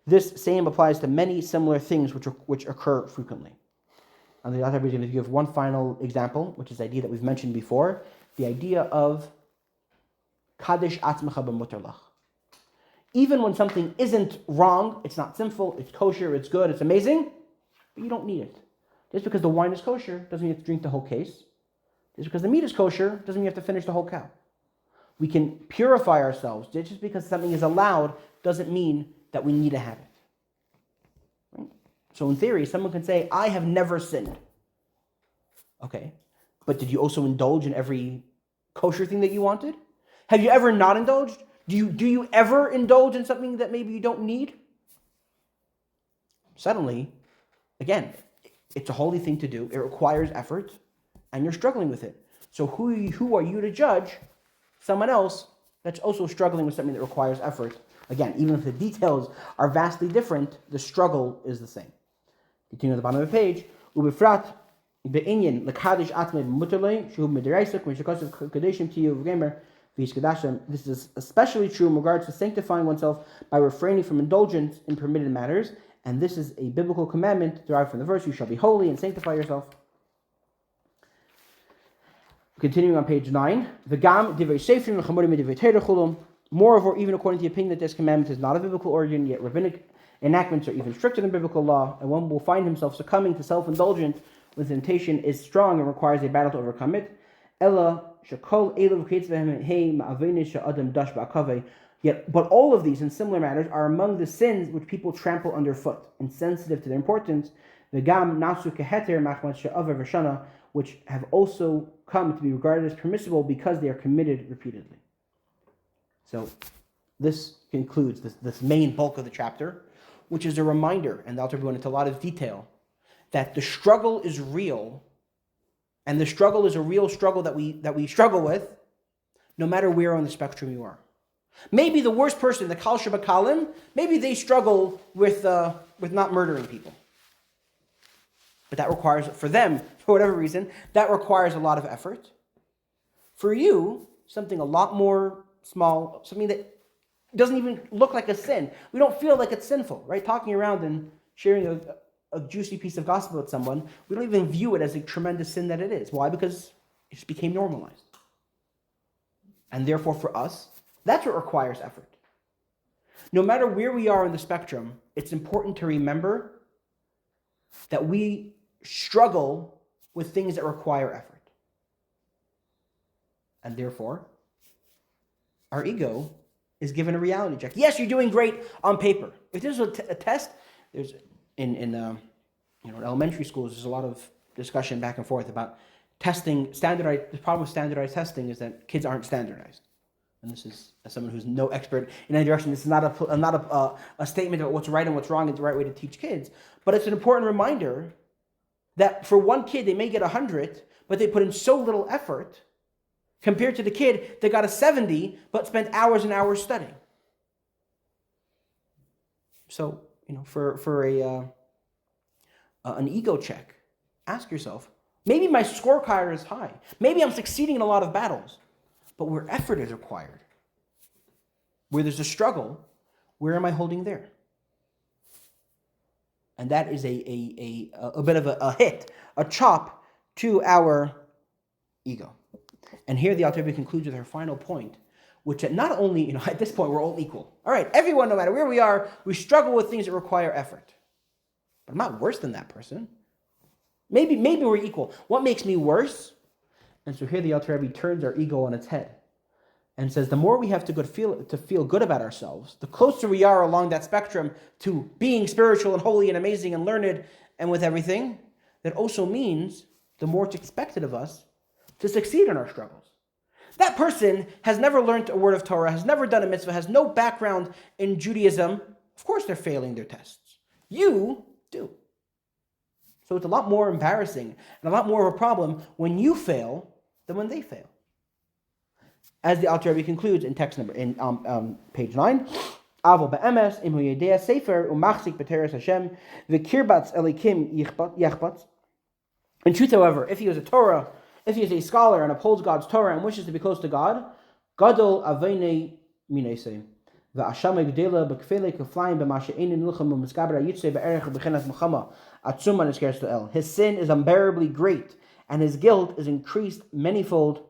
This same applies to many similar things which occur frequently. And the author is going to give one final example, which is the idea that we've mentioned before, the idea of Kaddish atzmecha b'mutar lach. Even when something isn't wrong, it's not sinful, it's kosher, it's good, it's amazing, but you don't need it. Just because the wine is kosher doesn't mean you have to drink the whole case. Just because the meat is kosher doesn't mean you have to finish the whole cow. We can purify ourselves. Just because something is allowed doesn't mean that we need to have it. Right? So in theory, someone can say, I have never sinned. Okay, but did you also indulge in every kosher thing that you wanted? Have you ever not indulged? Do you ever indulge in something that maybe you don't need? Suddenly, again, it's a holy thing to do. It requires effort, and you're struggling with it. So who are you to judge someone else that's also struggling with something that requires effort? Again, even if the details are vastly different, the struggle is the same. Continue at the bottom of the page. Ubefrat be'inyan l'kadish atmei b'mutalei shehu midiraisa k'mishakasav kadeshim tiyu v'gemer. This is especially true in regards to sanctifying oneself by refraining from indulgence in permitted matters, and this is a biblical commandment derived from the verse, you shall be holy and sanctify yourself. Continuing on page 9, moreover, even according to the opinion that this commandment is not of biblical origin, yet rabbinic enactments are even stricter than biblical law, and one will find himself succumbing to self-indulgence when temptation is strong and requires a battle to overcome it. Ella Yet, but all of these and similar matters are among the sins which people trample underfoot, insensitive to their importance, which have also come to be regarded as permissible because they are committed repeatedly. So, this concludes this main bulk of the chapter, which is a reminder, and the Alter Rebbe went into a lot of detail, that the struggle is real, and the struggle is a real struggle that we struggle with, no matter where on the spectrum you are. Maybe the worst person, the Kal Shabakalim, maybe they struggle with not murdering people. But that requires, for them, for whatever reason, that requires a lot of effort. For you, something a lot more small, something that doesn't even look like a sin. We don't feel like it's sinful, right? Talking around and sharing a juicy piece of gospel with someone, we don't even view it as a tremendous sin that it is. Why? Because it just became normalized. And therefore, for us, that's what requires effort. No matter where we are in the spectrum, it's important to remember that we struggle with things that require effort. And therefore, our ego is given a reality check. Yes, you're doing great on paper. If there's a test, there's in elementary schools, there's a lot of discussion back and forth about testing, standardized. The problem with standardized testing is that kids aren't standardized. And this is, as someone who's no expert in any direction, this is not a statement about what's right and what's wrong and the right way to teach kids. But it's an important reminder that for one kid, they may get 100, but they put in so little effort compared to the kid that got a 70, but spent hours and hours studying. So, for an ego check, ask yourself, maybe my scorecard is high. Maybe I'm succeeding in a lot of battles. But where effort is required, where there's a struggle, where am I holding there? And that is a bit of a hit, a chop to our ego. And here the Alter Rebbe concludes with her final point, which that not only, at this point we're all equal. All right, everyone, no matter where we are, we struggle with things that require effort. But I'm not worse than that person. Maybe we're equal. What makes me worse? And so here the Alter Rebbe turns our ego on its head and says the more we have to feel good about ourselves, the closer we are along that spectrum to being spiritual and holy and amazing and learned and with everything, that also means the more it's expected of us to succeed in our struggles. That person has never learned a word of Torah, has never done a mitzvah, has no background in Judaism. Of course they're failing their tests. You do. So it's a lot more embarrassing and a lot more of a problem when you fail than when they fail. As the Alter Rebbe concludes in text number in page 9, Avo be'emes im hu yedea sefer umachzik b'teres Hashem v'kirbatz elikim yachbatz. In truth, however, if he is a scholar and upholds God's Torah and wishes to be close to God, gadol aveinei minasei v'ashama gdela b'kfele k'flayim b'mashe einin nilcham u'miskaber yitzei be'erech b'chenas mechama atzuma niskeres to el. His sin is unbearably great, and his guilt is increased manyfold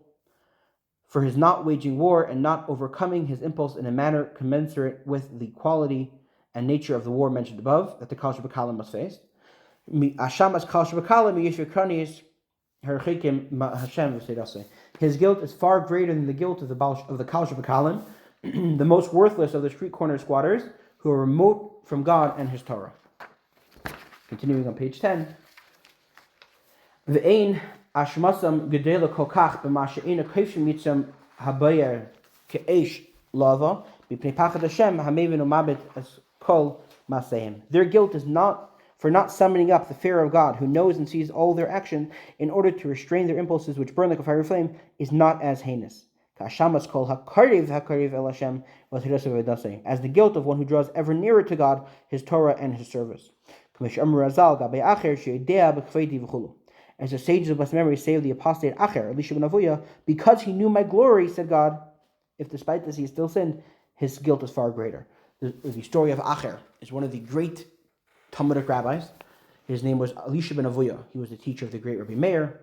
for his not waging war and not overcoming his impulse in a manner commensurate with the quality and nature of the war mentioned above that the Kal Shabakalim must face. His guilt is far greater than the guilt of the Kal Shabakalim, the most worthless of the street corner squatters who are remote from God and his Torah. Continuing on page 10. Ve'ein ashmasam gedela kokach b'ma she'ena kofshim mitzam habayer ke'esh lava b'pnei pachad Hashem hamevin umabit as kol maseim. Their guilt is not for not summoning up the fear of God, who knows and sees all their actions, in order to restrain their impulses which burn like a fiery flame, is not as heinous. Ka'ashamas kol hakariv el Hashem v'tirasav v'dasei, as the guilt of one who draws ever nearer to God, His Torah and His service. As the sages of blessed memory say of the apostate Acher, Elisha ben Avuya, because he knew my glory, said God, if despite this he still sinned, his guilt is far greater. The story of Acher is one of the great Talmudic rabbis. His name was Elisha ben Avuya. He was the teacher of the great Rabbi Meir.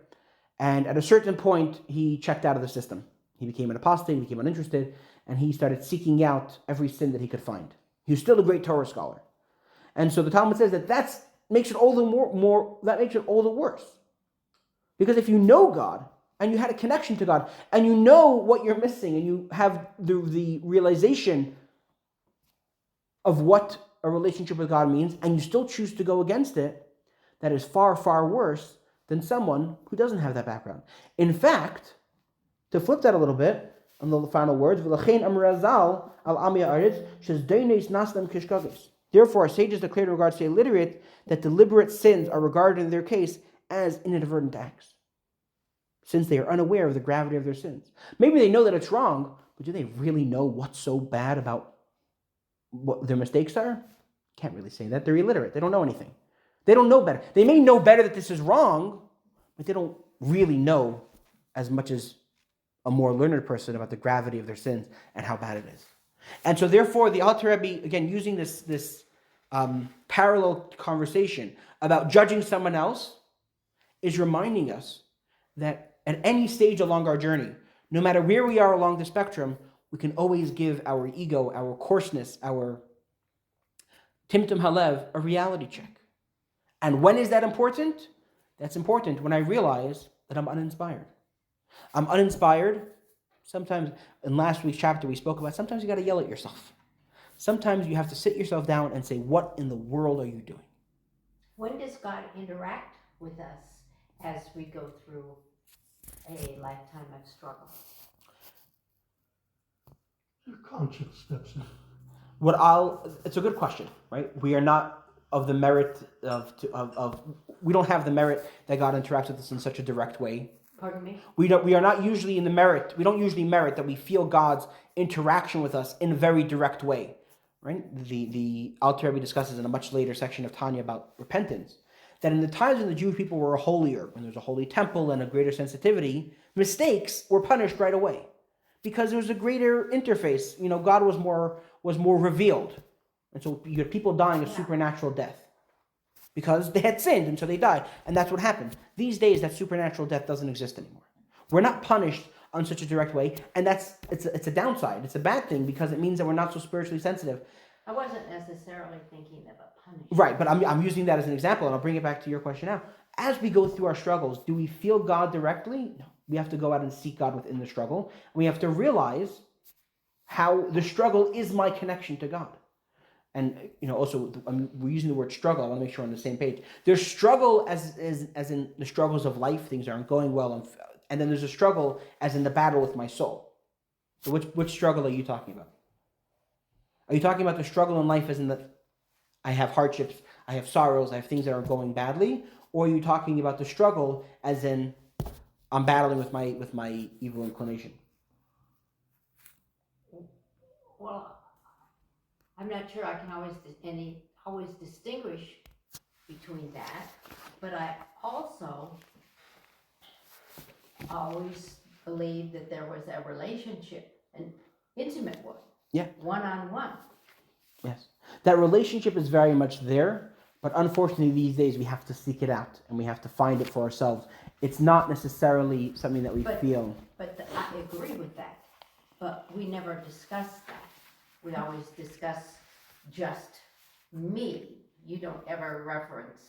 And at a certain point, he checked out of the system. He became an apostate, he became uninterested, and he started seeking out every sin that he could find. He was still a great Torah scholar. And so the Talmud says that makes it all the worse. Because if you know God, and you had a connection to God, and you know what you're missing, and you have the realization of what a relationship with God means, and you still choose to go against it, that is far, far worse than someone who doesn't have that background. In fact, to flip that a little bit, on the final words, therefore, sages declared in regards to illiterate that deliberate sins are regarded in their case as inadvertent acts, since they are unaware of the gravity of their sins. Maybe they know that it's wrong, but do they really know what's so bad about what their mistakes are? Can't really say that. They're illiterate. They don't know anything. They don't know better. They may know better that this is wrong, but they don't really know as much as a more learned person about the gravity of their sins and how bad it is. And so therefore, the Alter Rebbe, again, using this parallel conversation about judging someone else, is reminding us that at any stage along our journey, no matter where we are along the spectrum, we can always give our ego, our coarseness, our timtum halev, a reality check. And when is that important? That's important when I realize that I'm uninspired. I'm uninspired. Sometimes, in last week's chapter, we spoke about sometimes you got to yell at yourself. Sometimes you have to sit yourself down and say, what in the world are you doing? When does God interact with us as we go through a lifetime of struggle? Your conscience steps in. It's a good question, right? We are not of the merit we don't have the merit that God interacts with us in such a direct way. Pardon me? We are not usually in the merit. We don't usually merit that we feel God's interaction with us in a very direct way, right? The Alter Rebbe discusses in a much later section of Tanya about repentance, that in the times when the Jewish people were holier, when there was a holy temple and a greater sensitivity, mistakes were punished right away because there was a greater interface. God was more revealed, and so you had people dying a supernatural death because they had sinned, and so they died. And that's what happened. These days, that supernatural death doesn't exist anymore. We're not punished on such a direct way, and it's a downside. It's a bad thing because it means that we're not so spiritually sensitive. I wasn't necessarily thinking of a punishment. Right, but I'm using that as an example, and I'll bring it back to your question now. As we go through our struggles, do we feel God directly? No. We have to go out and seek God within the struggle. We have to realize how the struggle is my connection to God. And also we're using the word struggle. I want to make sure we're on the same page. There's struggle as in the struggles of life, things aren't going well, and then there's a struggle as in the battle with my soul. So which struggle are you talking about? Are you talking about the struggle in life as in that I have hardships, I have sorrows, I have things that are going badly, or are you talking about the struggle as in I'm battling with my evil inclination? Well, I'm not sure I can always distinguish between that, but I also always believed that there was a relationship, an intimate one. Yeah. One-on-one. Yes. That relationship is very much there, but unfortunately these days we have to seek it out and we have to find it for ourselves. It's not necessarily something that we feel. But I agree with that, but we never discuss that. We always discuss just me. You don't ever reference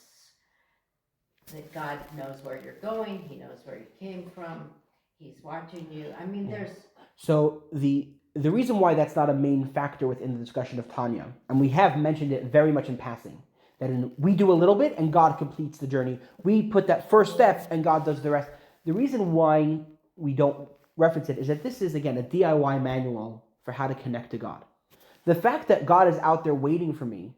that God knows where you're going, He knows where you came from, He's watching you. I mean, there's... So the reason why that's not a main factor within the discussion of Tanya, and we have mentioned it very much in passing, that we do a little bit and God completes the journey. We put that first step and God does the rest. The reason why we don't reference it is that this is, again, a DIY manual for how to connect to God. The fact that God is out there waiting for me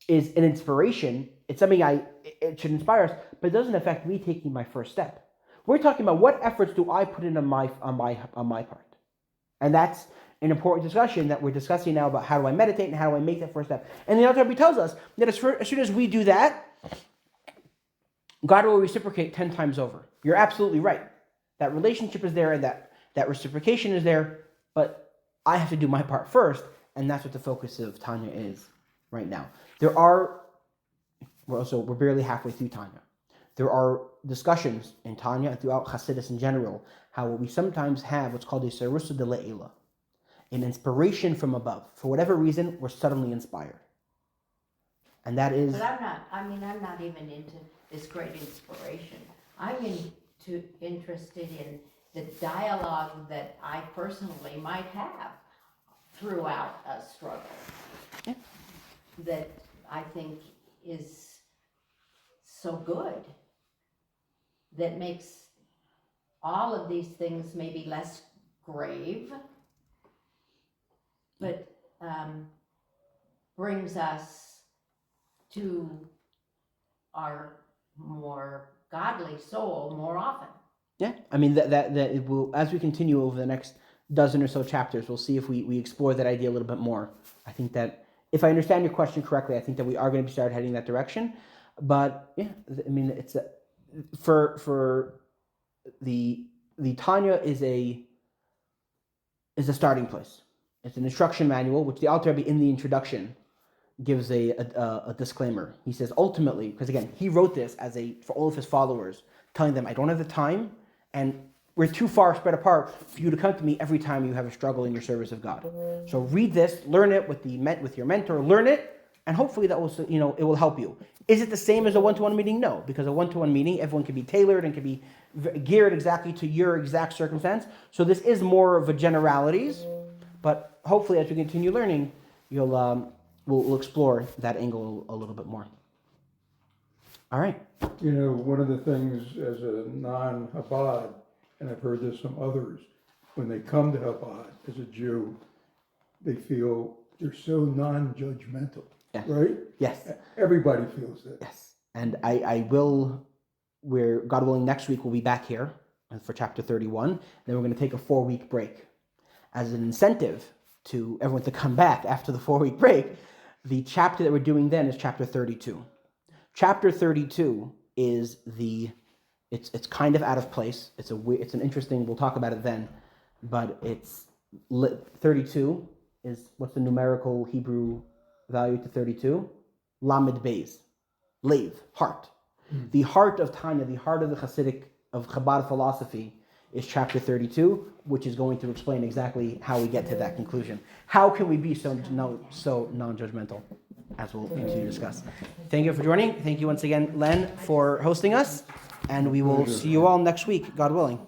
is an inspiration. It's something it should inspire us, but it doesn't affect me taking my first step. We're talking about what efforts do I put in on my part, and that's an important discussion that we're discussing now about how do I meditate and how do I make that first step. And the Alter Rebbe tells us that as soon as we do that, God will reciprocate 10 times over. You're absolutely right. That relationship is there and that reciprocation is there, but I have to do my part first, and that's what the focus of Tanya is right now. We're barely halfway through Tanya. There are discussions in Tanya and throughout Hasidus in general, how we sometimes have what's called a serusa de le'ela, an inspiration from above. For whatever reason, we're suddenly inspired. And that is... But I'm not even into this great inspiration. I'm into interested in the dialogue that I personally might have throughout a struggle. Yeah. That I think is so good, that makes all of these things maybe less grave, but brings us to our more godly soul more often. Yeah, I mean that it will, as we continue over the next dozen or so chapters, we'll see if we explore that idea a little bit more. I think that if I understand your question correctly, I think that we are going to start heading that direction. But yeah, I mean it's for the Tanya is a starting place. It's an instruction manual, which the Alter Rebbe in the introduction gives a disclaimer. He says ultimately, because again, he wrote this for all of his followers, telling them, I don't have the time, and we're too far spread apart for you to come to me every time you have a struggle in your service of God. So read this, learn it with your mentor, learn it, and hopefully that will, it will help you. Is it the same as a one-to-one meeting? No, because a one-to-one meeting, everyone can be tailored and can be geared exactly to your exact circumstance. So this is more of a generalities, but hopefully as we continue learning, we'll explore that angle a little bit more. All right. One of the things as a non-Chabad, and I've heard this from others, when they come to Chabad as a Jew, they feel they're so non-judgmental, right? Yes. Everybody feels that. Yes. And I will, God willing, next week we'll be back here for chapter 31. Then we're going to take a 4-week break. As an incentive to everyone to come back after the 4-week break, the chapter that we're doing then is chapter 32. Chapter 32 is it's kind of out of place. It's an interesting, we'll talk about it then, but it's 32 is, what's the numerical Hebrew value to 32? Lamed Beis, Lev, heart. The heart of Tanya, the heart of the Hasidic, of Chabad philosophy is chapter 32, which is going to explain exactly how we get to that conclusion. How can we be so non-judgmental, as we'll continue to discuss. Thank you for joining. Thank you once again, Len, for hosting us, and we will see you all next week, God willing.